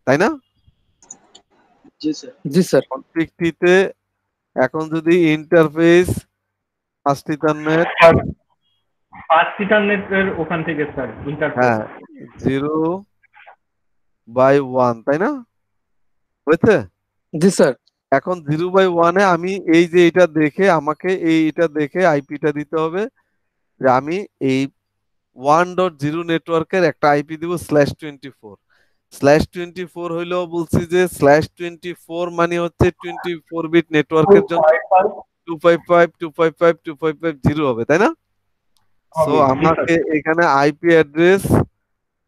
তাই না? জি স্যার। জি sir. Config টিতে এখন যদি ইন্টারফেস ফার্স্ট ইথারনেট, ফার্স্ট ইন্টারনেটের ওখান থেকে স্যার ইন্টারফেস। হ্যাঁ 0/1, তাই না? হয়েছে? জি স্যার। এখন 0/1 এ আমি এই যে এটা দেখে আমাকে এইটা দেখে আইপিটা দিতে হবে যে আমি এই 1.0 নেটওয়ার্কের একটা আইপি দিব /24। /24 হইলো বলছি যে /24 মানে হচ্ছে 24 বিট নেটওয়ার্কের জন্য 255.255.255.0 হবে, তাই না? সো আমাকে এখানে আইপি অ্যাড্রেস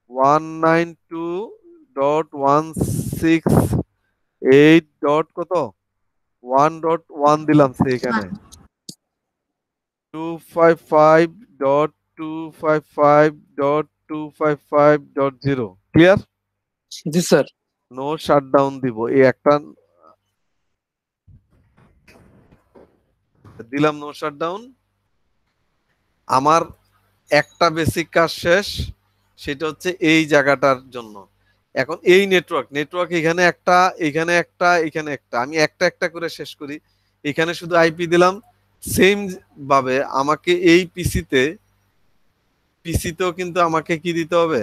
192.168. কত 1.1 দিলাম সে এখানে 255.255.255.0 ক্লিয়ার। জি স্যার। নো শাটডাউন দিব, এই একটা দিলাম নো শাটডাউন। আমার একটা বেসিক কাজ শেষ, সেটা হচ্ছে এই জায়গাটার জন্য। এখন এই নেটওয়ার্ক এখানে একটা, এখানে একটা, এখানে একটা, আমি একটা একটা করে শেষ করি। এখানে শুধু আইপি দিলাম। সেম ভাবে আমাকে এই পিসিতেও কিন্তু আমাকে কি দিতে হবে,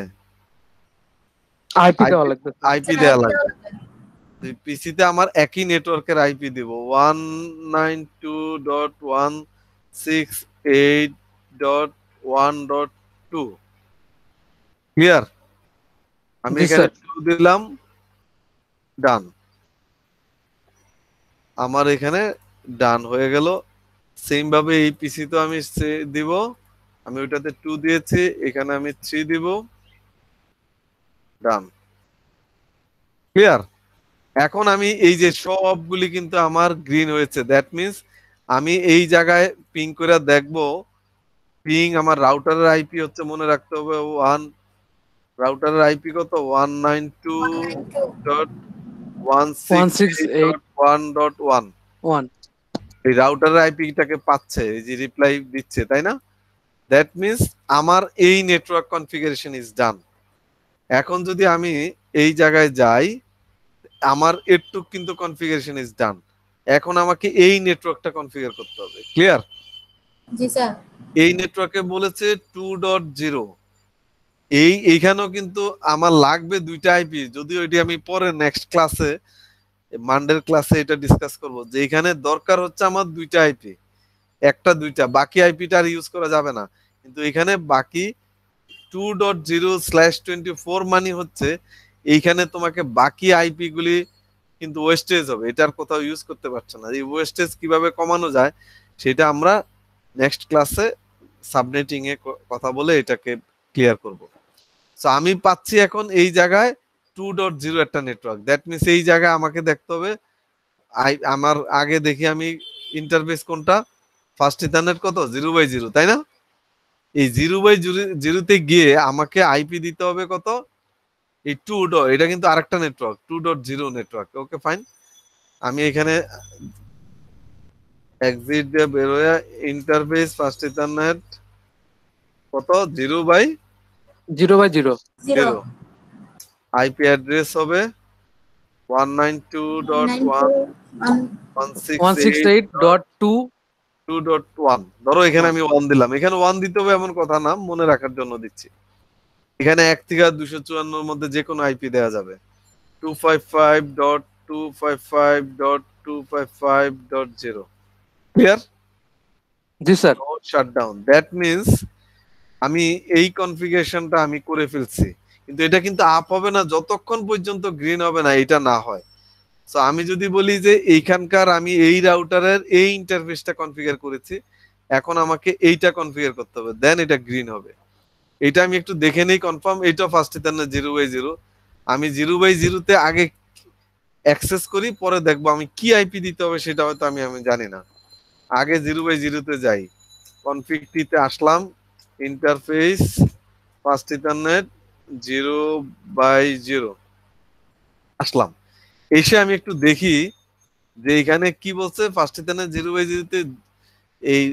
আইপি দেওয়া লাগবে। আইপি দেওয়া লাগবে। পিসিতে আমার একই নেটওয়ার্কের আইপি দিব 192.168.1.2 ক্লিয়ার। আমি জি এখানে স্যার। 2 দিলাম, ডান। আমার এখানে ডান হয়ে গেল। সেম ভাবে এই পিসি তো আমি দিব, আমি ওইটাতে 2 দিয়েছি, এখানে আমি 3 দিব, ডান ক্লিয়ার। এখন আমি এই যে সবগুলি কিন্তু আমার গ্রিন হয়েছে, দ্যাট মিন্স আমি এই জায়গায় পিং করে দেখব। পিং আমার রাউটারের আইপি হচ্ছে, মনে রাখতে হবে 1, রাউটারের আইপি কত 192.168.1.1। 1 এই রাউটারের আইপিটাকে পাচ্ছে, এই যে রিপ্লাই দিচ্ছে, তাই না? দ্যাট মিন্স আমার এই নেটওয়ার্ক কনফিগারেশন ইজ ডান। এখন যদি আমি এই জায়গায় যাই, আমার এরটুক কিন্তু কনফিগারেশন ইজ ডান। এখন আমাকে এই নেটওয়ার্কটা কনফিগার করতে হবে, ক্লিয়ার? জি স্যার। এই নেটওয়ার্কে বলেছে 2.0। এইখানেও কিন্তু আমার লাগবে দুইটা আইপি, যদিও এটি আমি পরে নেক্সট ক্লাসে, মানডের ক্লাসে এটা ডিসকাস করব, যে এখানে দরকার হচ্ছে আমার দুইটা আইপি, একটা দুইটা, বাকি আইপিটা আর ইউজ করা যাবে না। কিন্তু এখানে বাকি 2.0/24 মানে হচ্ছে এইখানে তোমাকে বাকি আইপি গুলি কিন্তু ওয়েস্টেজ হবে, এটার কোথাও ইউজ করতে পারছো না। এই ওয়েস্টেজ কিভাবে কমানো যায় সেটা আমরা নেক্সট ক্লাসে সাবনেটিং এ কথা বলে এটাকে ক্লিয়ার করব। সো আমি পাচ্ছি এখন এই জায়গায় 2.0 একটা নেটওয়ার্ক, দ্যাট মিনস এই জায়গায় আমাকে দেখতে হবে আমার আগে দেখি আমি ইন্টারফেস কোনটা, ফার্স্ট ইথারনেট কত 0/0, তাই না? এই 0/0তে গিয়ে আমাকে আইপি দিতে হবে কত, এই 2. এটা কিন্তু আরেকটা নেটওয়ার্ক 2.0 নেটওয়ার্ক। ওকে ফাইন, আমি এখানে এক্সিট দিয়ে বের হয়ে ইন্টারফেস ফার্স্ট ইথারনেট কত 0/0 0/0, আইপি অ্যাড্রেস হবে 192.168.2.1। 168.2 ধরো এখানে আমি 1 দিলাম, এখানে 1 দিতে হবে এমন কথা না, মনে রাখার জন্য দিচ্ছি। এখানে 1 থেকে 254 মধ্যে যে কোনো আইপি দেওয়া যাবে, 255.255.255.0 ক্লিয়ার। জি sir. No shutdown, that means আমি এই কনফিগারেশনটা আমি করে ফেলছি, কিন্তু এটা কিন্তু আপ হবে না যতক্ষণ পর্যন্ত গ্রিন হবে না, এটা না হয়। সো আমি যদি বলি যে এইখানকার আমি এই রাউটারের এই ইন্টারফেসটা কনফিগার করেছি, এখন আমাকে এইটা কনফিগার করতে হবে, দেন এটা গ্রিন হবে। এটা আমি একটু দেখে নেই কনফার্ম, এইটা ফার্স্ট ইথারনেট 0/0। আমি 0/0তে আগে অ্যাক্সেস করি, পরে দেখবো আমি কি আইপি দিতে হবে সেটা হয়তো আমি জানি না। আগে 0/0তে যাই, কনফিগটিতে আসলাম, ইন্টারফেস ফার্স্ট ইথারনেট 0/0 আসলাম। এসে আমি একটু দেখি যে এখানে কি বলছে, ফার্স্ট ইথারনেট 0/0তে এই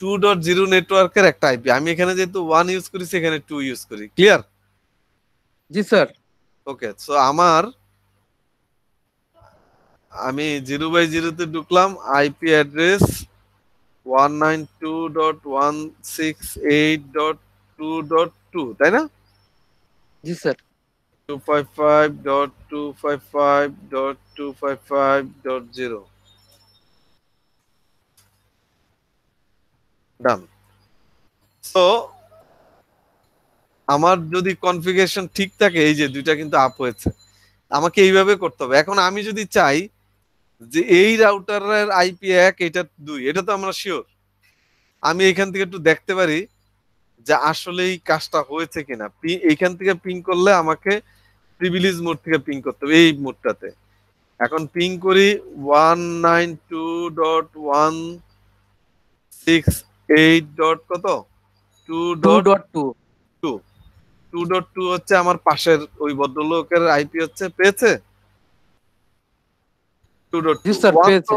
2.0 নেটওয়ার্কের একটা আইপি, আমি এখানে যেহেতু 1 ইউজ করেছি, এখানে 2 ইউজ করি, ক্লিয়ার? জি স্যার। ওকে, সো আমি 0/0 তে ঢুকলাম, আইপি অ্যাড্রেস 192.168.2.2, তাই না? জি স্যার 255.255.255.0 ডান। সো আমার যদি কনফিগারেশন ঠিক থাকে, এই যে দুইটা কিন্তু আপ হয়েছে, আমাকে এইভাবে করতে হবে। এখন আমি যদি চাই যে এই রাউটারের আইপি 1, এটা 2, এটা তো আমরা শিওর, আমি এখান থেকে একটু দেখতে পারি যে আসলে এই কাজটা হয়েছে কিনা। এইখান থেকে পিং করলে আমাকে প্রিভিলেজ মোড থেকে পিং করতে হবে এই মোডটাতে। এখন পিং করি 192.168. কত 2.2 2.2 2.2 হচ্ছে আমার পাশের ওই ভদ্রলোকের আইপি হচ্ছে, পেয়েছে জি 2.2। স্যার পেয়েছে।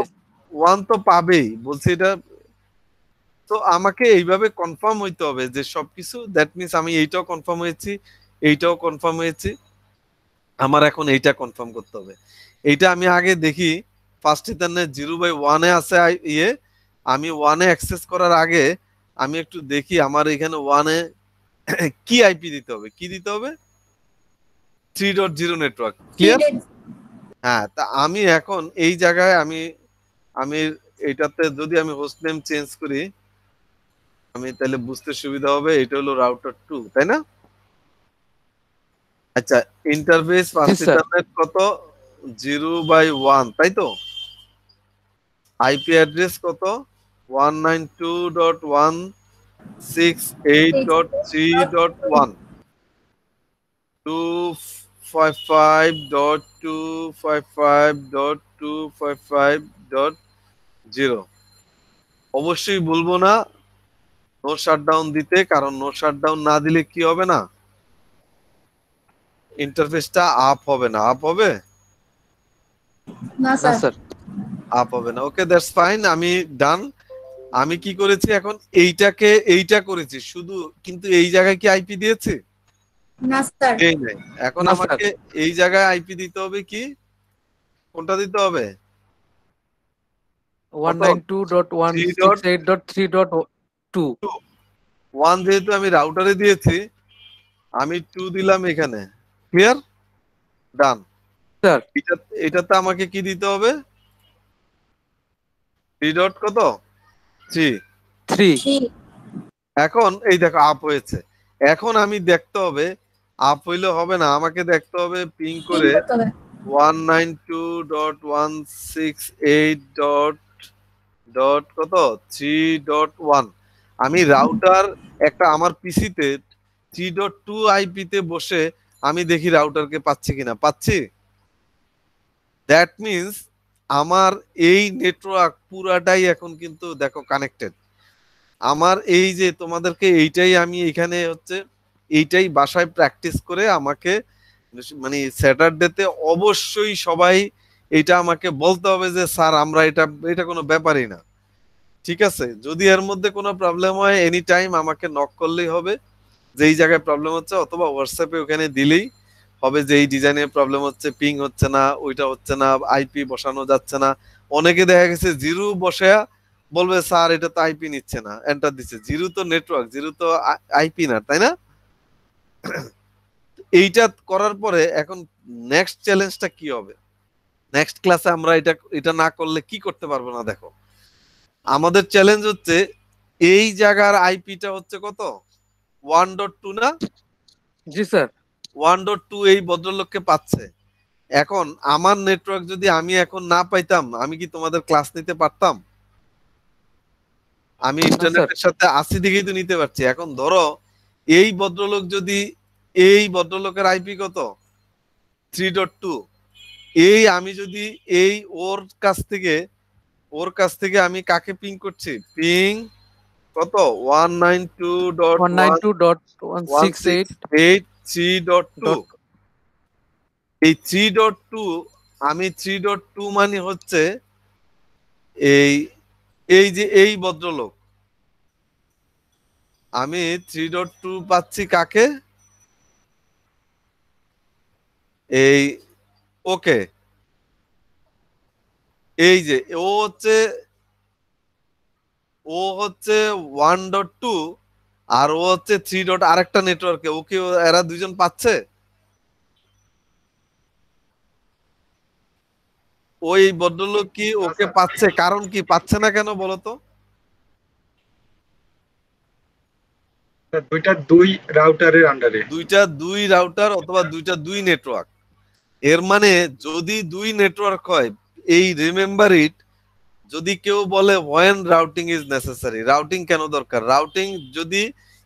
1 তো পাবেই বলছি এটা। তো আমাকে এইভাবে কনফার্ম হইতে হবে যে সবকিছু, দ্যাট মিনস আমি এইটাও কনফার্ম হয়েছি, এইটাও কনফার্ম হয়েছি, আমার এখন এইটা কনফার্ম করতে হবে। এইটা আমি আগে দেখি ফার্স্ট ইথারনেট 0/1 আছে ইয়ে, আমি 1 অ্যাক্সেস করার আগে আমি একটু দেখি আমার এখানে 1 কি আইপি দিতে হবে, কি দিতে হবে, 3.0 নেটওয়ার্ক, ক্লিয়ার? হ্যাঁ, তা আমি এখন এই জায়গায় আমি আমি এইটাতে যদি আমি হোস্ট নেম চেঞ্জ করি, আমি তাহলে বুঝতে সুবিধা হবে। এটা হলো রাউটার 2, তাই না? আচ্ছা, ইন্টারফেস ফার্স্ট স্যার ইথারনেট কত, 0/1, তাই তো? আইপি অ্যাড্রেস কত, 192.168.3.1, 255.255.255.0। অবশ্যই ভুলবো না নো শাটডাউন দিতে, কারণ নো শাটডাউন না দিলে কি হবে না, ইন্টারফেসটা আপ হবে না। আপ হবে? না স্যার আপ হবে না। ওকে, দ্যাটস ফাইন, আমি ডান। আমি কি করেছি এখন, এইটা করেছি শুধু, কিন্তু এই জায়গায় কি আইপি দিয়েছি? না স্যার। এই নাই। এখন না স্যার আমাকে এই জায়গায় আইপি দিতে হবে, কি কোনটা দিতে হবে, কত, 192.168.3.2 1 যেহেতু আমি রাউটারে দিয়েছি, আমি 2 দিলাম এখানে, ক্লিয়ার, ডান। স্যার এটা, এটাতে আমাকে কি দিতে হবে, 3 ডট কত, 3। 3 এখন এই দেখো আপ হয়েছে। এখন আমি দেখতে হবে, আপ হইলে হবে না, আমাকে দেখতে হবে পিং করে 192.168. কত, 3.1। আমি রাউটার একটা আমার পিসিতে 3.2 আইপি তে বসে আমি দেখি রাউটারকে পাচ্ছি কিনা, পাচ্ছি। দ্যাট মিনস আমার এই নেটওয়ার্ক পুরাটাই এখন কিন্তু দেখো কানেক্টেড। আমার এই যে তোমাদেরকে এইটাই আমি এখানে হচ্ছে এইটাই বাসায় প্র্যাকটিস করে আমাকে, মানে স্যাটারডেতে অবশ্যই সবাই এটা আমাকে বলতে হবে যে স্যার আমরা এটা এটা কোনো ব্যাপারই না, ঠিক আছে? যদি এর মধ্যে কোনো প্রবলেম হয় এনি টাইম আমাকে নক করলেই হবে, যে এই জায়গায় প্রবলেম হচ্ছে, অথবা হোয়াটসঅ্যাপে ওখানে দিলেই হবে যে এই ডিজাইনের প্রবলেম হচ্ছে, পিং হচ্ছে না, ওইটা হচ্ছে না, আইপি বসানো যাচ্ছে না। অনেকে দেখা গেছে 0 বসে বলবে স্যার এটা তো আইপি নিচ্ছে না, এন্টার দিচ্ছে, 0 তো নেটওয়ার্ক, 0 তো আইপি না, তাই না? এইটা করার পরে এখন নেক্সট চ্যালেঞ্জটা কি হবে, নেক্সট ক্লাসে আমরা এটা এটা না করলে কি করতে পারবো না। দেখো আমাদের চ্যালেঞ্জ হচ্ছে এই জায়গার আইপিটা হচ্ছে কত, 1.2 না? জি স্যার 1.2 এই ভদ্রলোককে পাচ্ছে। এখন আমার নেটওয়ার্ক যদি আমি এখন না পাইতাম, আমি কি তোমাদের ক্লাস নিতে পারতাম? আমি ইন্টারনেটের সাথে আসি দিকেই তো নিতে পারছি। এখন ধরো এই ভদ্রলোক যদি, এই ভদ্রলোকের আইপি কত, 3.2, এই আমি যদি এই ওর কাছ থেকে আমি কাকে পিং করছি, পিং কত, 192.168.3.2। 192.168. এই 3.2, আমি 3.2 মানে হচ্ছে এই এই যে এই ভদ্রলোক, আমি 3.2 পাচ্ছি কাকে, এই ওকে, এই যে ও হচ্ছে 1.2 আর ও হচ্ছে 3 ডট আরেকটা নেটওয়ার্কে, ওকে এরা দুইজন পাচ্ছে? ওই ভদ্রলোক কি ওকে পাচ্ছে? কারণ কি পাচ্ছে না কেন বলো তো? দুইটা দুই রাউটারের আন্ডারে। দুইটা দুই রাউটার অথবা দুইটা দুই নেটওয়ার্ক। এর মানে যদি দুই নেটওয়ার্ক হয়, এই রিমেম্বার ইট, যদি কেউ বলে when routing is necessary, routing কেন দরকার? রাউটিং যদি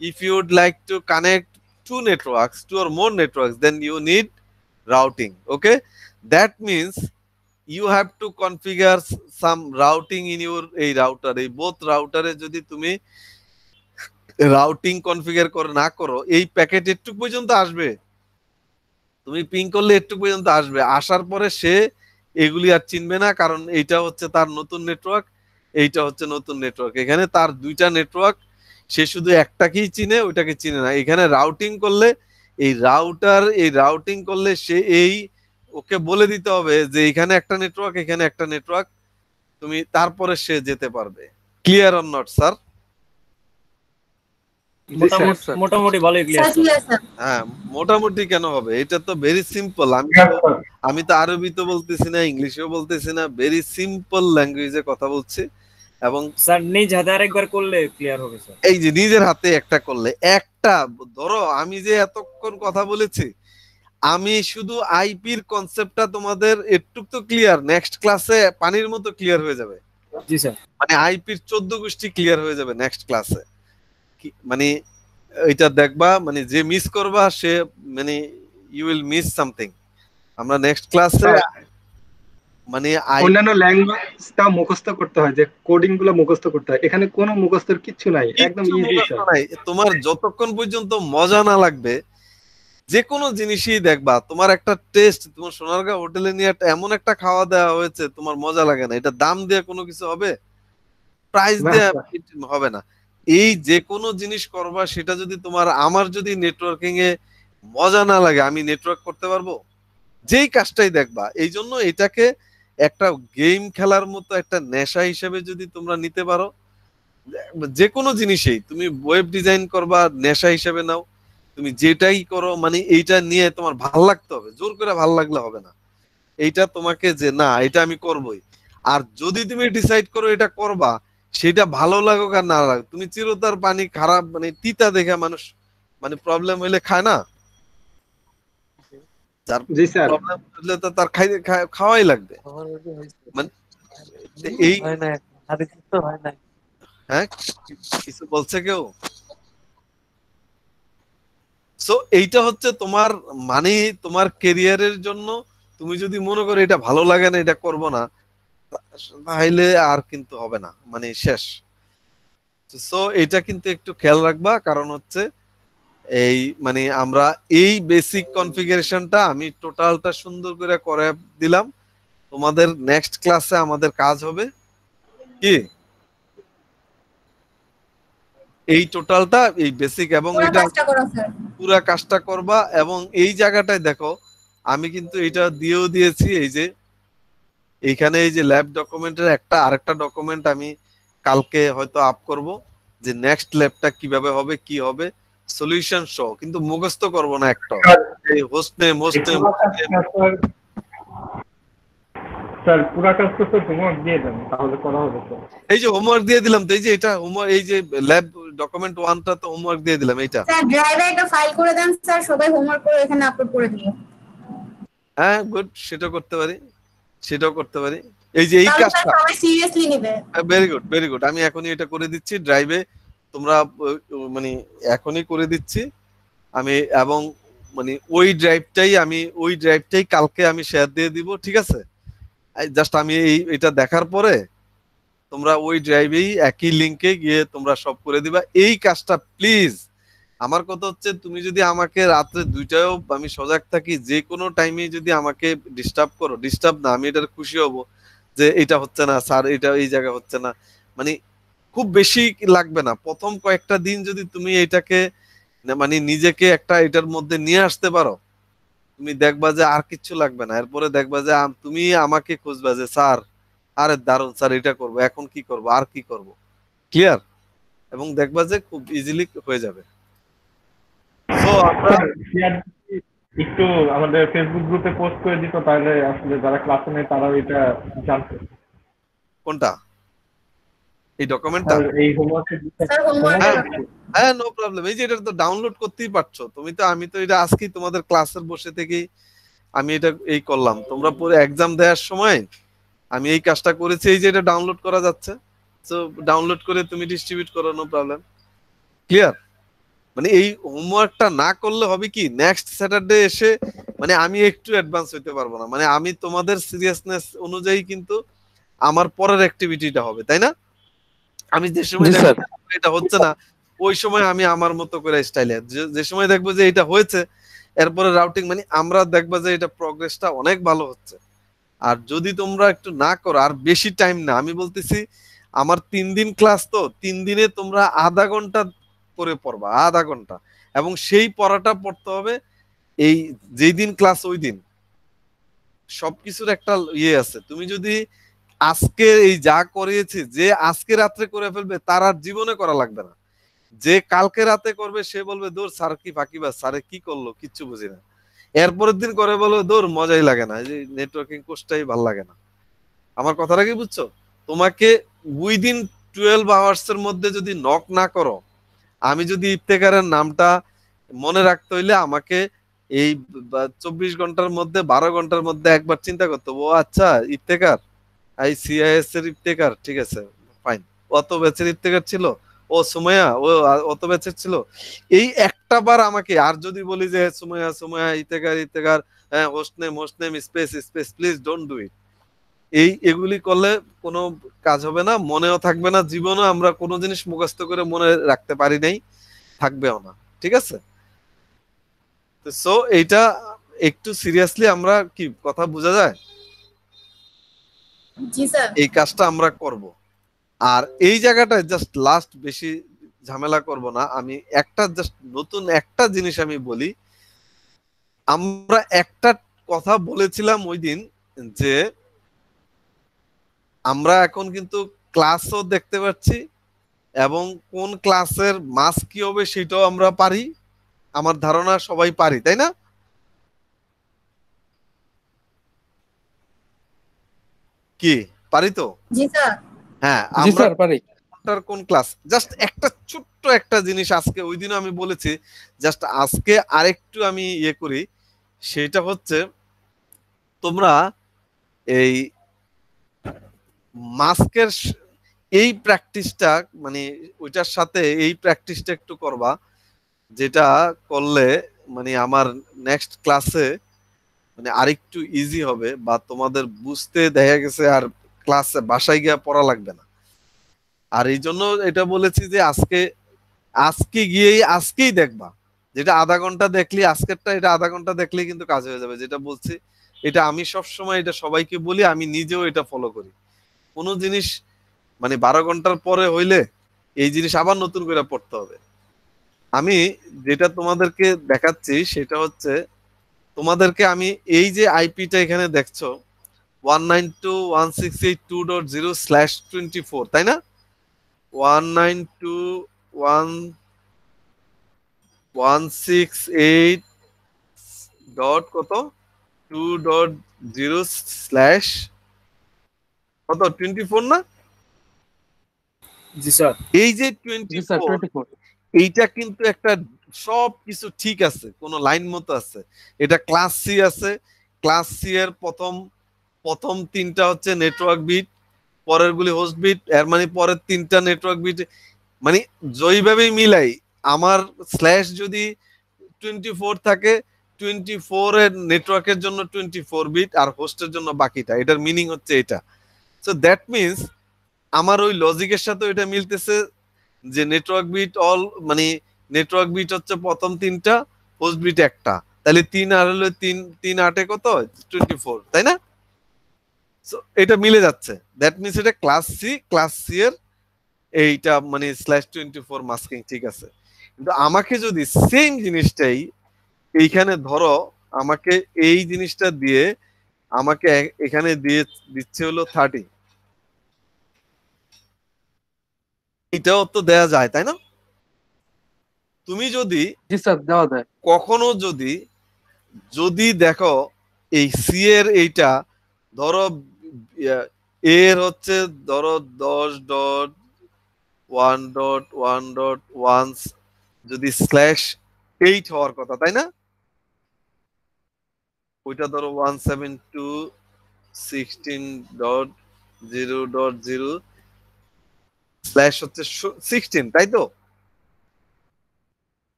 if you would like to connect two networks, two or more networks, then you need routing. Okay, that means you have to configure some routing in your এই router, এই both রাউটারে যদি তুমি routing configure করে না করো, এই packet একটু পর্যন্ত আসবে, তুমি পিং করলে একটু পর্যন্ত আসবে, আসার পরে সে এগুলি আর চিনবে না, কারণ এইটা হচ্ছে তার নতুন নেটওয়ার্ক, এইটা হচ্ছে নতুন নেটওয়ার্ক। এখানে তার দুইটা নেটওয়ার্ক, সে শুধু একটাকেই চিনে, ওইটাকে চিনে না। এখানে রাউটিং করলে এই রাউটিং করলে সে ওকে বলে দিতে হবে যে এখানে একটা নেটওয়ার্ক, এখানে একটা নেটওয়ার্ক, তুমি তারপরে সে যেতে পারবে। Clear or not sir? মোটামুটি ভালোই ক্লিয়ার। হ্যাঁ, মোটামুটি কেন হবে? এটা তো ভেরি সিম্পল। আমি তো আরবিতে বলতেছি না, ইংলিশেও বলতেছি না, ভেরি সিম্পল ল্যাঙ্গুয়েজে কথা বলছি। এবং স্যার নিজ হাতে আরেকবার করলে ক্লিয়ার হবে স্যার। এই যে নিজের হাতে একটা করলে, একটা ধরো আমি যে এতক্ষণ কথা বলেছি, আমি শুধু আইপির কনসেপ্টটা তোমাদের একটু তো ক্লিয়ার, নেক্সট ক্লাসে পানির মতো ক্লিয়ার হয়ে যাবে। জি স্যার। মানে আইপির 14 গোষ্ঠী ক্লিয়ার হয়ে যাবে নেক্সট ক্লাসে। মানে এটা দেখবা, মানে যে মিস করবা সে মানে ইউ উইল মিস সামথিং। আমরা নেক্সট ক্লাসে মানে অন্যান্য ল্যাঙ্গুয়েজটা মুখস্থ করতে হয়, যে কোডিং গুলো মুখস্থ করতে হয়, এখানে কোনো মুখস্থের কিচ্ছু নাই, একদম ইজি স্যার। তোমার যতক্ষণ পর্যন্ত মজা না লাগবে যে কোনো জিনিসই দেখবা, তোমার একটা টেস্ট, তোমার সোনারগাঁও হোটেলে নিয়ে এমন একটা খাওয়া দেওয়া হয়েছে তোমার মজা লাগে না, এটা দাম দিয়ে কোনো কিছু হবে? প্রাইস দিয়ে হবে না। এই যে কোনো জিনিস করবা, সেটা যদি তোমার, আমার যদি নেটওয়ার্কিং এ মজা না লাগে, আমি নেটওয়ার্ক করতে পারবো? যেই কাজটাই দেখবা, এই জন্য এটাকে একটা গেম খেলার মতো একটা নেশা হিসেবে যদি তোমরা নিতে পারো, যে কোনো জিনিসেই তুমি ওয়েব ডিজাইন করবা, নেশা হিসেবে নাও, তুমি যেটাই করো, মানে এইটা নিয়ে তোমার ভাল লাগতে হবে, জোর করে ভাল লাগলে হবে না। এইটা তোমাকে যে না এটা আমি করবই, আর যদি তুমি ডিসাইড করো এটা করবা, সেটা ভালো লাগুক আর না লাগুক, তুমি চিরতার পানি খারাপ মানে তিতা দেখে মানুষ মানে প্রবলেম হইলে খায় না, যার প্রবলেম হইলে তো তার খাওয়াই লাগবে। মানে এই হ্যাঁ, কিছু বলছে কেউ? সো এইটা হচ্ছে তোমার মানে তোমার ক্যারিয়ারের জন্য, তুমি যদি মনে করো এটা ভালো লাগে না, এটা করব না, তাহলে আর কিন্তু হবে না, মানে শেষ। সো এটা কিন্তু একটু খেয়াল রাখবা, কারণ হচ্ছে এই মানে আমরা এই বেসিক কনফিগারেশনটা আমি টোটালটা সুন্দর করে দিলাম। তোমাদের নেক্সট ক্লাসে আমাদের কাজ হবে কি এই টোটালটা, এই বেসিক এবং এটা পুরা কাজটা করবা। এবং এই জায়গাটায় দেখো আমি কিন্তু এটা দিয়েও দিয়েছি, এই যে এইখানে এই যে ল্যাব ডকুমেন্টের আরেকটা ডকুমেন্ট আমি কালকে হয়তো আপ করব, যে নেক্সট ল্যাবটা কিভাবে হবে, কি হবে, সলিউশন সহ, কিন্তু মুখস্থ করব না একটা, এই হোস্ট নেম স্যার পুরা কাজ তো হোমওয়ার্ক দিয়ে দেন, তাহলে করা হবে স্যার। এই যে হোমওয়ার্ক দিয়ে দিলাম, তো এই যে এটা হোমওয়ার্ক, এই যে ল্যাব ডকুমেন্ট 1টা তো হোমওয়ার্ক দিয়ে দিলাম। এইটা স্যার ড্রাইভে একটা ফাইল করে দেন স্যার, সবাই হোমওয়ার্ক করে এখানে আপলোড করে দিব। হ্যাঁ গুড, সেটাও করতে পারি। এই যে এই কাজটা সবাই সিরিয়াসলি নেবে। ভেরি গুড, আমি এখনই এটা করে দিচ্ছি ড্রাইভে, তোমরা মানে এখনই করে দিচ্ছি আমি। এবং মানে ওই ড্রাইভটাই কালকে আমি শেয়ার দিয়ে দিব, ঠিক আছে? জাস্ট আমি এটা দেখার পরে তোমরা ওই ড্রাইভেই একই লিংকে গিয়ে তোমরা সব করে দিবা। এই কাজটা প্লিজ, আমার কথা হচ্ছে, তুমি যদি আমাকে রাত্রে 2টায়ও আমি সজাগ থাকি, যে কোনো টাইমে যদি আমাকে ডিস্টার্ব না, আমি এটার খুশি হব যে এটা হচ্ছে না স্যার, এটা এই জায়গা হচ্ছে না, মানে খুব বেশি লাগবে না। প্রথম কয়েকটা দিন যদি তুমি এটাকে মানে নিজেকে একটা এটার মধ্যে নিয়ে আসতে পারো, তুমি দেখবা যে আর কিচ্ছু লাগবে না, এরপরে দেখবা যে তুমি আমাকে খুঁজবা যে স্যার, আরে দারুন স্যার, এটা করবো, এখন কি করব, আর কি করব, ক্লিয়ার? এবং দেখবা যে খুব ইজিলি হয়ে যাবে। সো আমরা স্যার একটু আমাদের ফেসবুক গ্রুপে পোস্ট করে দিত, তাহলে আসলে যারা ক্লাসে নেই তারাও এটা জানতো। কোনটা, এই ডকুমেন্টটা? স্যার এই হোমওয়ার্কের স্যার হোমওয়ার্ক হ্যাঁ হ্যাঁ, নো প্রবলেম। এই যে এটা তো ডাউনলোড করতেই পারছো তুমি, তো আমি তো এটা আজকেই তোমাদের ক্লাসের বসে থেকেই আমি এটা এই করলাম, তোমরা পরে এক্সাম দেওয়ার সময় আমি এই কাজটা করেছি। এই যে এটা ডাউনলোড করা যাচ্ছে, তো ডাউনলোড করে তুমি ডিস্ট্রিবিউট করো, নো প্রবলেম, ক্লিয়ার? মানে এই হোমওয়ার্কটা না করলে হবে কি, নেক্সট স্যাটারডে এসে মানে আমি একটু অ্যাডভান্স হইতে পারবো না, মানে আমি তোমাদের সিরিয়াসনেস অনুযায়ী কিন্তু আমার পরের অ্যাক্টিভিটিটা হবে, তাই না? আমি যে সময় জি স্যার। দেখবো এটা হচ্ছে না, ওই সময় আমি আমার মতো করে স্টাইলে, যে সময় দেখবো যে এটা হয়েছে, এরপরে রাউটিং, মানে আমরা দেখবো যে এটা প্রোগ্রেসটা অনেক ভালো হচ্ছে। আর যদি তোমরা একটু না করো, আর বেশি টাইম না, আমি বলতেছি আমার 3 দিন ক্লাস, তো 3 দিনে তোমরা আধা ঘন্টা করে পড়বা, আধা ঘন্টা, এবং সেই পড়াটা পড়তে হবে এই যেই দিন ক্লাস ওই দিন। সবকিছুর একটা ইয়ে আছে, তুমি যদি আজকে এই যা করিয়েছি, যে আজকে রাত্রে করে ফেলবে তার আর জীবনে করা লাগবে না, যে কালকে রাতে করবে সে বলবে দূর স্যার কি ফাঁকিবাজ, স্যারে কি করলো কিচ্ছু বুঝি না, এরপরের দিন করে বলবে দূর মজাই লাগে না, এই যে নেটওয়ার্কিং কোর্সটাই ভাল লাগে না। আমার কথাটা কি বুঝছো? তোমাকে উইদিন 12 আওয়ার্স এর মধ্যে যদি নক না করো, আমি যদি ইফতেখারের নামটা মনে রাখতে হইলে আমাকে এই 24 ঘন্টার মধ্যে 12 ঘন্টার মধ্যে একবার চিন্তা করতে হবে, ও আচ্ছা ইফতেখার, ICIS এর ইফতেখার, ঠিক আছে ফাইন, অত ব্যাচের ইফতেখার ছিল, ও সুমাইয়া ও অত ব্যাচের ছিল, এই একটা বার আমাকে, আর যদি বলি যে সুমাইয়া সুমাইয়া ইফতেখার ইফতেখার, হ্যাঁ host name space space, please don't do it. এগুলি করলে কোনো কাজ হবে না, মনেও থাকবে না, জীবনে আমরা কোনো জিনিস মুখস্থ করে মনে রাখতে পারি নাই, থাকবেও না, ঠিক আছে? সো এইটা একটু সিরিয়াসলি আমরা কি কথা বোঝা যায়, জি স্যার। এই কাজটা আমরা করব। আর এই জায়গাটায় জাস্ট লাস্ট বেশি ঝামেলা করব না, আমি একটা জাস্ট নতুন একটা জিনিস আমি বলি। আমরা একটা কথা বলেছিলাম ওই দিন, যে আমরা এখন কিন্তু ক্লাসও দেখতে পাচ্ছি, এবং কোন ক্লাসের মাস কি হবে সেটাও আমরা পারি, আমার ধারণা সবাই পারি, তাই না? কি পারি তো? জি স্যার। হ্যাঁ, জি আমরা স্যার পারি। কোন ক্লাস, জাস্ট একটা ছোট্ট একটা জিনিস আজকে, ওই দিনও আমি বলেছি, জাস্ট আজকে আরেকটু আমি ইয়ে করি, সেটা হচ্ছে তোমরা এই মাস্কের এই প্র্যাকটিসটা, মানে ওইটার সাথে এই প্র্যাকটিসটা একটু করবা, যেটা করলে মানে আমার নেক্সট ক্লাসে মানে আরেকটু ইজি হবে, বা তোমাদের বুঝতে দেখা গেছে আর ক্লাসে বাসায় গিয়ে পড়া লাগবে না। আর এই জন্য এটা বলেছি যে আজকে গিয়েই আজকেই দেখবা, যেটা আধা ঘন্টা দেখলি আজকেরটা, এটা আধা ঘন্টা দেখলেই কিন্তু কাজ হয়ে যাবে, যেটা বলছি এটা আমি সব সময় এটা সবাইকে বলি, আমি নিজেও এটা ফলো করি। কোনো জিনিস মানে 12 ঘন্টার পরে হইলে এই জিনিস আবার নতুন করে পড়তে হবে। আমি যেটা তোমাদেরকে দেখাচ্ছি সেটা হচ্ছে, তোমাদেরকে আমি এই যে আইপিটা এখানে দেখছো 192.168.2.0/24, তাই না? 192.168 ডট কত 2.0 স্ল্যাশ কত 24 না? জি স্যার। এই যে জি স্যার 24, 24। এইটা কিন্তু একটা সব কিছু ঠিক আছে, কোন লাইন মতো আছে, এটা ক্লাস সি আছে, ক্লাস সি এর প্রথম 3টা হচ্ছে নেটওয়ার্ক বিট, পরের গুলি হোস্ট বিট, এর মানে পরের 3টা নেটওয়ার্ক বিট, মানে যেইভাবেই মিলাই আমার স্ল্যাশ যদি 24 থাকে, 24 এর নেটওয়ার্কের জন্য 24 বিট, আর হোস্টের জন্য বাকিটা, এটার মিনিং হচ্ছে এটা। সো দ্যাট মিনস আমার ওই লজিকের সাথে এটা মিলতেছে যে নেটওয়ার্ক বিট অল, মানে নেটওয়ার্ক বিট হচ্ছে প্রথম 3টা, হোস্ট বিট একটা, তাহলে 3 আর হলো 3 8 কত 24, তাই না? সো এটা মিলে যাচ্ছে, দ্যাট মিনস এটা ক্লাস সি এর এইটা মানে /24 মাস্কিং, ঠিক আছে। কিন্তু আমাকে যদি সেম জিনিসটাই এইখানে ধরো আমাকে এই জিনিসটা দিয়ে আমাকে এখানে দিয়ে দিচ্ছে হলো 30। এটাও তো দেয়া যায় তাই না? তুমি যদি জি স্যার দেওয়া যায়। কখনো যদি যদি দেখো এই সি এর এইটা ধরো এর হচ্ছে ধরো 10.1.1.1 যদি /8 হওয়ার কথা তাই না, ওইটা ধরো 172.16.0.0 স্ল্যাশ হচ্ছে 16 তাই তো,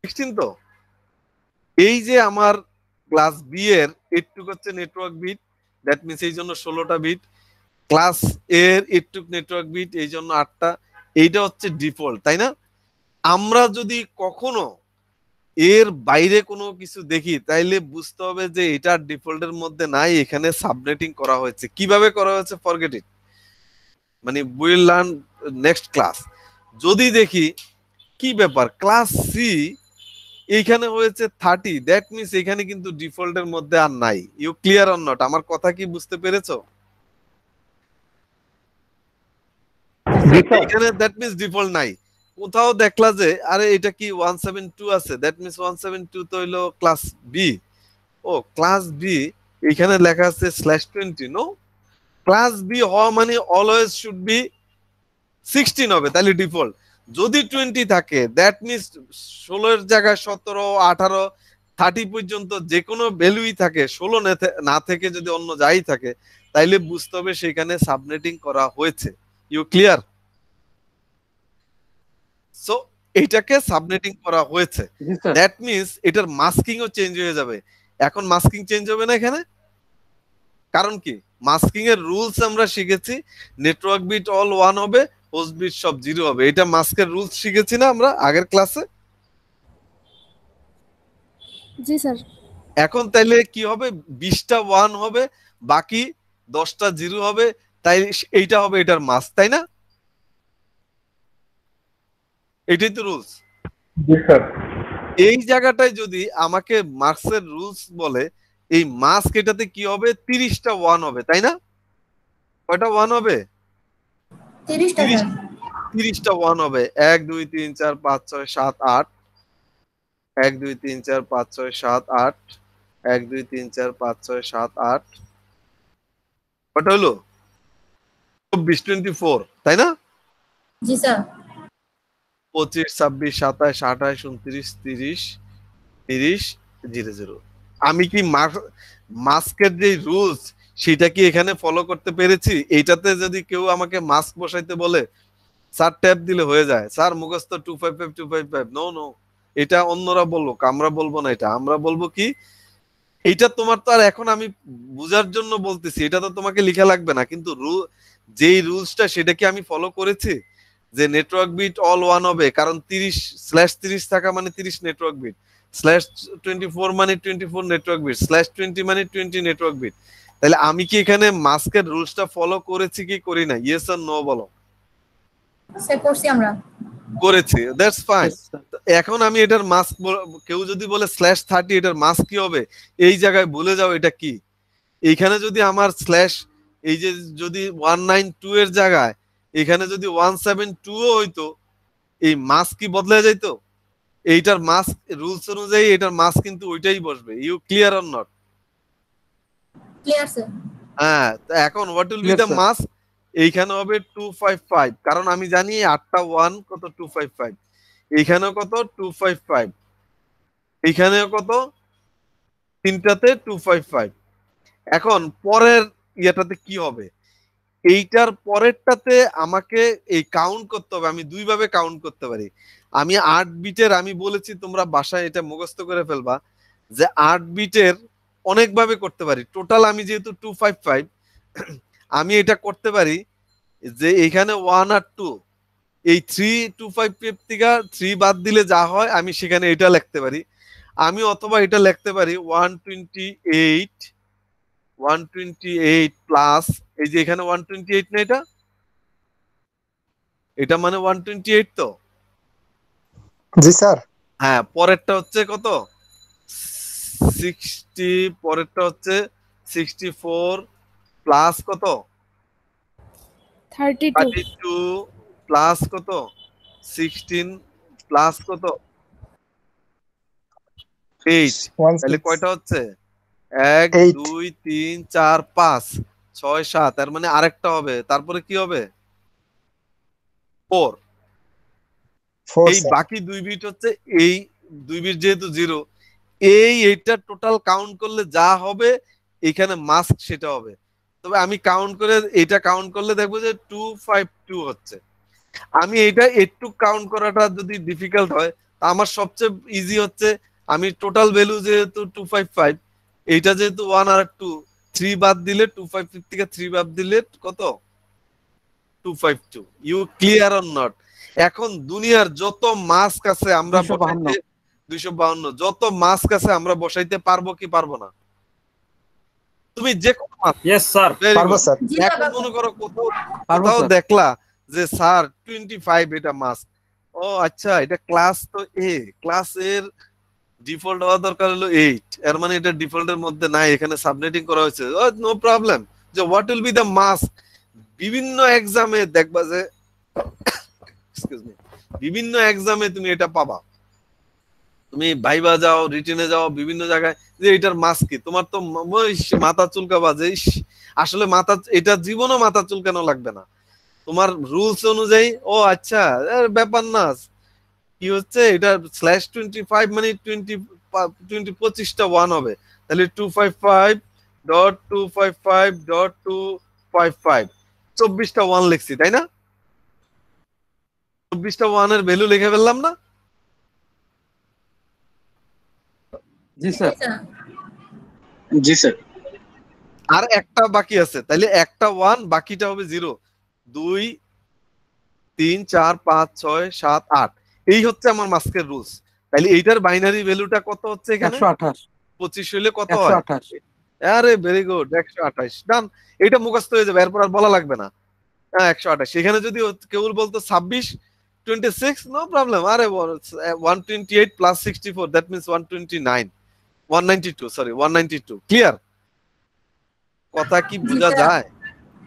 16 তো। এই যে আমার ক্লাস বি এর এইটুক হচ্ছে নেটওয়ার্ক বিট, দ্যাট মিনস এই জন্য 16টা বিট, ক্লাস এর এইটুক নেটওয়ার্ক বিট এই জন্য 8টা, এইটা হচ্ছে ডিফল্ট তাই না? আমরা যদি কখনো এর বাইরে কোনো কিছু দেখি তাইলে বুঝতে হবে যে এটা ডিফল্টের মধ্যে নাই, এখানে সাবনেটিং করা হয়েছে। কিভাবে করা হয়েছে ফরগেট ইট, মানে উইল লার্ন নেক্সট ক্লাস। যদি দেখি কি ব্যাপার ক্লাস সি এইখানে হয়েছে 30, দ্যাট মিনস এখানে কিন্তু ডিফল্টের মধ্যে আর নাই। You clear or not? আমার কথা কি বুঝতে পেরেছো? এখানে দ্যাট মিনস ডিফল্ট নাই। কোথাও দেখলা যে আরে এটা কি 172 আছে, দ্যাট মিনস 172 তো হইলো ক্লাস বি। ও ক্লাস বি, এখানে লেখা আছে /20। নো, ক্লাস বি হওয়া মানে অলওয়েজ শুড বি 16 হবে, তাহলে ডিফল্ট। যদি 20 থাকে দ্যাট মিনস 16 এর জায়গায় 17, 18, 30 পর্যন্ত যে কোনো ভ্যালুই থাকে, 16 না থেকে যদি অন্য যাই থাকে তাইলে বুঝতে হবে সেখানে সাবনেটিং করা হয়েছে। You clear? সো এইটাকে সাবনেটিং করা হয়েছে, জি স্যার। দ্যাট মিনস এটার মাস্কিংও চেঞ্জ হয়ে যাবে। এখন মাস্কিং চেঞ্জ হবে না এখানে, কারণ কি মাস্কিং এর রুলস আমরা শিখেছি, নেটওয়ার্ক বিট অল 1 হবে, হোস্ট বিট সব 0 হবে। এটা মাস্কের রুলস শিখেছি না আমরা আগের ক্লাসে? জি স্যার। এখন তাইলে কি হবে, 20টা 1 হবে, বাকি 10টা 0 হবে, তাই এইটা হবে এটার মাস্ক তাই না? এটাই তো রুলস। জি স্যার। এই জায়গাটায় যদি আমাকে মার্কসের রুলস বলে এই মাস্ক, এটাতে কি হবে, 30টা 1 হবে তাই না? কয়টা 1 হবে? 30টা স্যার। 30টা 1 হবে। 1 2 3 4 5 6 7 8, 1 2 3 4 5 6 7 8, 1 2 3 4 5 6 7 8, কটা হলো? 24 24 তাই না? জি স্যার। 25 26 27 28 29 30 30 0 0। আমি কি মাস্কের যে রুলস সেটা কি এখানে ফলো করতে পেরেছি? এইটাতে যদি কেউ আমাকে মাস্ক বসাইতে বলে, স্যার ট্যাপ দিলে হয়ে যায়, স্যার মুখস্থ 255 255, নো নো, এটা অন্যরা বলবো, আমরা বলবো না। এটা আমরা বলবো কি, এইটা তোমার তো আর এখন আমি বুঝার জন্য বলতেছি, এটা তো তোমাকে লেখা লাগবে না, কিন্তু যেই রুলসটা সেটা কি আমি ফলো করেছি যে নেটওয়ার্ক বিট অল 1 হবে, কারণ 30/30 থাকা মানে 30 নেটওয়ার্ক বিট, /24 মানে 24 নেটওয়ার্ক বিট, /20 মানে 20 নেটওয়ার্ক বিট। তাহলে আমি কি এখানে মাস্কের রুলসটা ফলো করেছি কি করি না? ইয়েস আর নো বলো। স্যার করছি আমরা। করেছি, দ্যাটস ফাইন। Yes, sir. এখন আমি এটার মাস্ক, কেউ যদি বলে /30 এটার মাস্ক কি হবে, এই জায়গায় ভুলে যাও এটা কি। এইখানে যদি আমার স্ল্যাশ, এই যে যদি 192 এর জায়গায় এখানে যদি 172 হইতো, এই মাস্ক কি বদলে যাইতো? এইটার মাস্ক রুলস অনুযায়ী এটার মাস্ক কিন্তু ওইটাই বসবে। You clear or not? Clear sir. হ্যাঁ, তো এখন what will be Yes, the sir. Mask? এইখানে হবে 255, কারণ আমি জানি 8টা 1 কত 255, এইখানেও কত 255, এইখানেও কত, তিনটাতে 255। এখন পরের ইয়েটাতে কি হবে, এইটার পরেরটাতে আমাকে এই কাউন্ট করতে হবে। আমি দুই ভাবে কাউন্ট করতে পারি। আমি 8 বিটের, আমি বলেছি তোমরা বাসায় এটা মুখস্থ করে ফেলবা যে 8 বিটের অনেক ভাবে করতে পারি। টোটাল আমি যেহেতু 255, আমি এটা করতে পারি যে এখানে 1 আর 2, এই 3 থেকে 3 বাদ দিলে যা হয় আমি সেখানে এটা লিখতে পারি। আমি অথবা এটা লিখতে পারি 128 প্লাস, এই যে এখানে 128 না, এটা মানে 128 তো। জি স্যার। হ্যাঁ, পরেরটা হচ্ছে কত, 60 পরেরটা হচ্ছে 64 প্লাস কত 32 32 প্লাস কত 16 প্লাস কত 8 তাহলে কয়টা হচ্ছে 1 8 2 3 4 5 6 7 তার মানে আরেকটা হবে তারপরে কি হবে 4 4 এই বাকি দুই বিট হচ্ছে এই দুই বিট যেহেতু 0 এইটা টোটাল কাউন্ট করলে যা হবে এখানে মাস্ক সেটা হবে তবে আমি কাউন্ট করে এটা কাউন্ট করলে দেখবো যে 252 হচ্ছে আমি এটা একটু কাউন্ট করাটা যদি ডিফিকাল্ট হয় তা আমার সবচেয়ে ইজি হচ্ছে আমি টোটাল ভ্যালু যেহেতু 255 এইটা যেহেতু 1 আর 2 3 বাদ দিলে 255 থেকে 3 বাদ দিলে কত 252 ইউ ক্লিয়ার অর নট এখন দুনিয়ার যত মাস্ক আছে আমরা 252 252 যত মাস্ক আছে আমরা বসাইতে পারবো কি পারবো না তুমি যে কোনো মাস্ক ইয়েস স্যার পারবো স্যার জি এখন স্যার মনে করো কোথাও পারবো কোথাও স্যার দেখলা যে স্যার 25 এটা মাস্ক ও আচ্ছা এটা ক্লাস তো এ ক্লাস এর ডিফল্ট হওয়া দরকার হলো 8 এর মানে এটা ডিফল্টের মধ্যে নাই এখানে সাবনেটিং করা হয়েছে নো প্রবলেম যে what will B the mask বিভিন্ন এক্সামে দেখবা যে এক্সকিউজ মি বিভিন্ন এক্সামে তুমি এটা পাবা তুমি ভাইবা যাও রিটেনে যাও বিভিন্ন জায়গায় যে এটার মাস্ক কি তোমার তো মাথা চুলকাবা যে আসলে মাথা এটা জীবনও মাথা চুলকানো লাগবে না তোমার রুলস অনুযায়ী ও আচ্ছা ব্যাপার না কি হচ্ছে এটা /25 মানে 25টা 1 হবে তাহলে 255.255.255 24টা 1 লিখছি তাই না 24টা 1 এর ভ্যালু লিখে ফেললাম না জি স্যার জি স্যার আর একটা বাকি আছে তাহলে একটা 1 বাকিটা হবে 0 2 3 4 5 6 7 8 এই হচ্ছে আমার মাস্কের রুলস তাহলে এইটার বাইনারি ভ্যালুটা কত হচ্ছে এখানে 128 25 হইলে কত হয় 128 আরে ভেরি গুড 128 ডান এটা মুখস্থ হয়ে যাবে এরপর আর বলা লাগবে না হ্যাঁ 128 এখানে যদি কেউ বলতো 26 26 নো প্রবলেম আরে 128 plus 64 that means 129 192 sorry 192 clear কথা কি বোঝা স্যার। যায়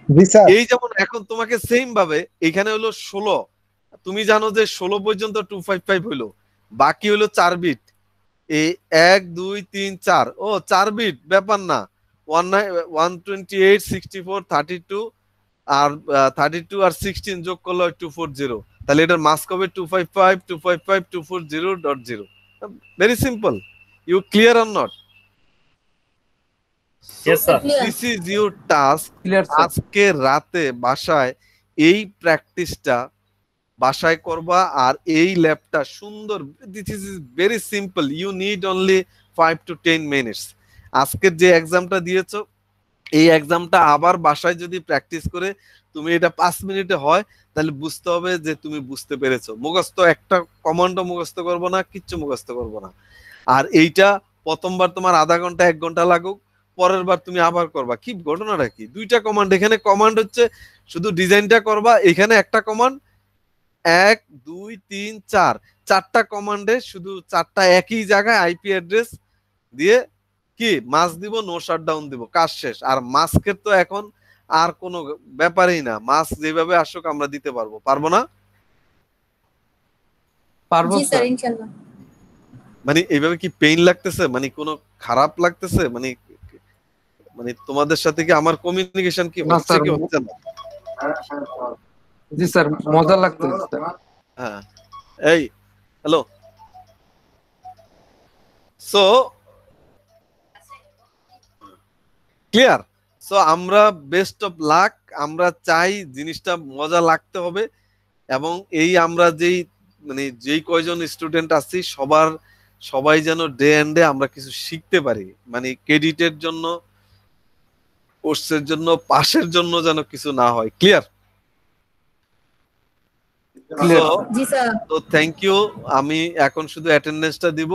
জি স্যার এই যেমন এখন তোমাকে সেম ভাবে এখানে হলো 16 তুমি জানো যে 16 পর্যন্ত 255 হলো বাকি হলো 4 বিট এই 1 2 3 4 ও 4 বিট ব্যাপার না 128 64 32 আর 32 আর 16 যোগ করলে 240 তাহলে এটার মাস্ক হবে 255 255 240.0 very simple you clear or not yes sir clear this is your task clear sir আজকে রাতে বাসায় এই প্র্যাকটিসটা বাসায় করবা আর এই ল্যাবটা সুন্দর this is very simple you need only 5 to 10 minutes আজকের যে এক্সামটা দিয়েছো এই এক্সামটা আবার বাসায় যদি প্র্যাকটিস করে তুমি এটা 5 মিনিটে হয় তাহলে বুঝতে হবে যে তুমি বুঝতে পেরেছো মুখস্থ একটা কমান্ডও মুখস্থ করবো না কিচ্ছু মুখস্থ করবো না আর এইটা প্রথমবার তোমার আধা ঘন্টা 1 ঘন্টা লাগুক পরের বার তুমি আবার করবা কি ঘটনাটা কি দুইটা কমান্ড এখানে কমান্ড হচ্ছে শুধু ডিজাইনটা করবা এখানে একটা কমান্ড 1 2 3 4 চারটা কমান্ডে শুধু চারটা একই জায়গায় আইপি অ্যাড্রেস দিয়ে কি মাস্ক দিব নো শাটডাউন দিব কাজ শেষ আর মাস্কের তো এখন আর কোনো ব্যাপারই না মাস্ক যেভাবে আসুক আমরা দিতে পারবো না পারবো জি স্যার স্যার ইনশাআল্লাহ মানে এইভাবে কি পেইন লাগতেছে মানে কোনো খারাপ লাগতেছে মানে মানে তোমাদের সাথে কি আমার কমিউনিকেশন কি না, হচ্ছে স্যার। কি হচ্ছে না জি স্যার মজা লাগতেছে স্যার হ্যাঁ এই হ্যালো সো ক্লিয়ার সো আমরা বেস্ট অফ লাক আমরা চাই জিনিসটা মজা লাগতে হবে এবং এই আমরা যেই কয়জন স্টুডেন্ট আছি সবাই যেন ডে এন্ড ডে আমরা কিছু শিখতে পারি মানে ক্রেডিটের জন্য কোর্সের জন্য পাশের জন্য যেন কিছু না হয় ক্লিয়ার জি স্যার তো থ্যাংক ইউ আমি এখন শুধু অ্যাটেন্ডেন্সটা দিব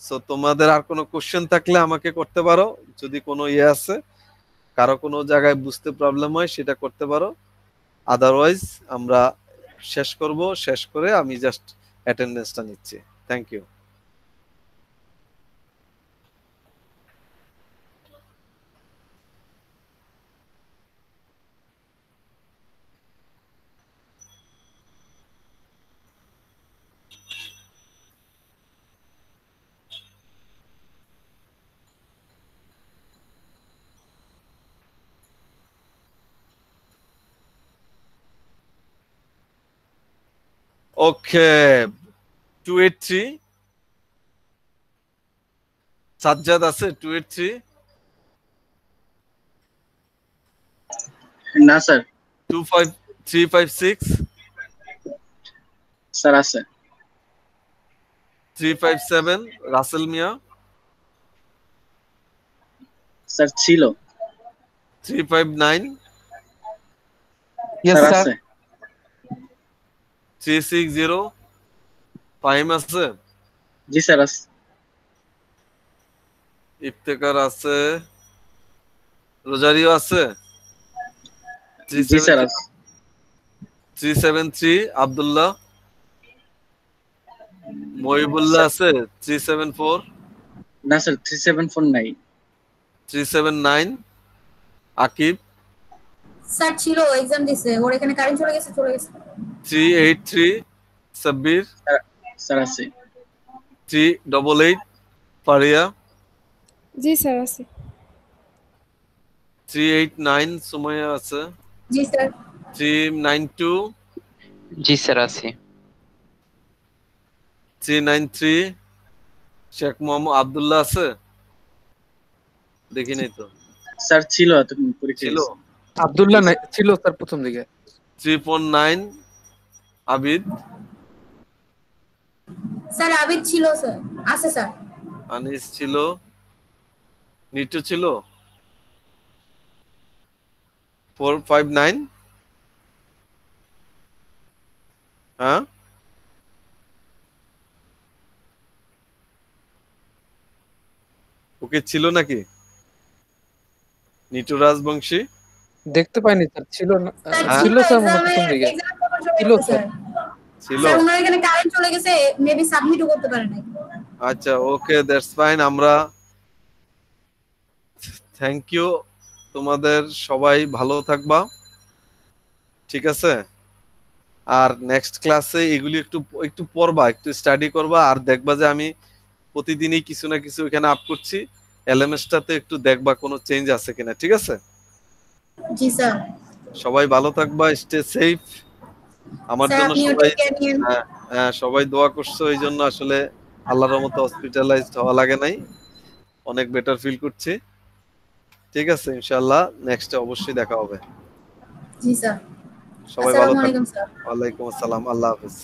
সো তোমাদের আর কোনো কোশ্চেন থাকলে আমাকে করতে পারো যদি কোনো আছে কারো কোনো জায়গায় বুঝতে প্রবলেম হয় সেটা করতে পারো আদারওয়াইজ আমরা শেষ করে আমি জাস্ট অ্যাটেন্ডেন্সটা নিচ্ছি থ্যাংক ইউ ওকে 283 সাজ্জাদ আছে 283 না স্যার। 25356 স্যার আছে। 357 রাসেল মিয়া স্যার ছিল। 359 ইয়েস স্যার স্যার। আছে। 360 ফাহিম আছে জি স্যার আছে। ইফতেকার আছে রোজারিও আছে জি স্যার আছে। 373 আব্দুল্লাহ মহিবুল্লাহ আছে 374 না স্যার 374 নাই। 379 আকিব স্যার ছিল, এক্সাম দিছে, ওর এখানে কারেন্ট চলে গেছে, চলে গেছে। 383 সাব্বির স্যার আছে। 388 ফারিয়া জি স্যার আছে। 389 সুমাইয়া আছে জি স্যার। 392 জি স্যার আছে। 393 শেখ মোহাম্মদ আব্দুল্লাহ আছে দেখি নাই তো স্যার ছিল এতক্ষণ পরীক্ষা ছিল দিয়েছে। আব্দুল্লাহ নাই, ছিল স্যার প্রথম দিকে। 349 আবিদ স্যার আবিদ ছিল স্যার, আছে স্যার। আনিস ছিল নিটু ছিল 459 হ্যাঁ ওকে ছিল নাকি নিটু রাজবংশী দেখতে পাইনি স্যার, ছিল না। স্যার হ্যাঁ? ছিল স্যার মনে হয় প্রথম দিকে। এক্সামের খবর চলে ছিল গেছে স্যার। স্যার। ছিল স্যার ওনার এখানে কারেন্ট চলে গেছে, মেবি সাবমিটও করতে পারে নাই। আচ্ছা ওকে দ্যাটস ফাইন আমরা থ্যাংক ইউ তোমাদের সবাই ভালো থাকবা ঠিক আছে আর নেক্সট ক্লাসে এগুলি একটু একটু পড়বা একটু স্টাডি করবা আর দেখবা যে আমি প্রতিদিনই কিছু না কিছু এখানে আপ করছি এলএমএসটাতে একটু দেখবা কোনো চেঞ্জ আছে কিনা ঠিক আছে জি স্যার। সবাই ভালো থাকবা স্টে সেফ আমার স্যার জন্য আপনিও সবাই টেক কেয়ার নিন। সবাই দোয়া করছো এই জন্য আসলে আল্লাহর রহমতে হসপিটালাইজড হওয়া লাগে নাই অনেক বেটার ফিল করছি ঠিক আছে ইনশাআল্লাহ নেক্সটে অবশ্যই দেখা হবে জি স্যার। সবাই ভালো আসসালামু থাকবেন আলাইকুম স্যার। ওয়ালাইকুম আসসালাম আল্লাহ হাফেজ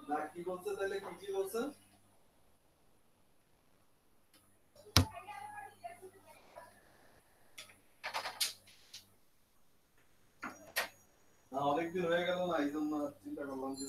না কি বলছে তাহলে কি বলছে না অনেকদিন হয়ে গেল না এই জন্য চিন্তা করলাম যে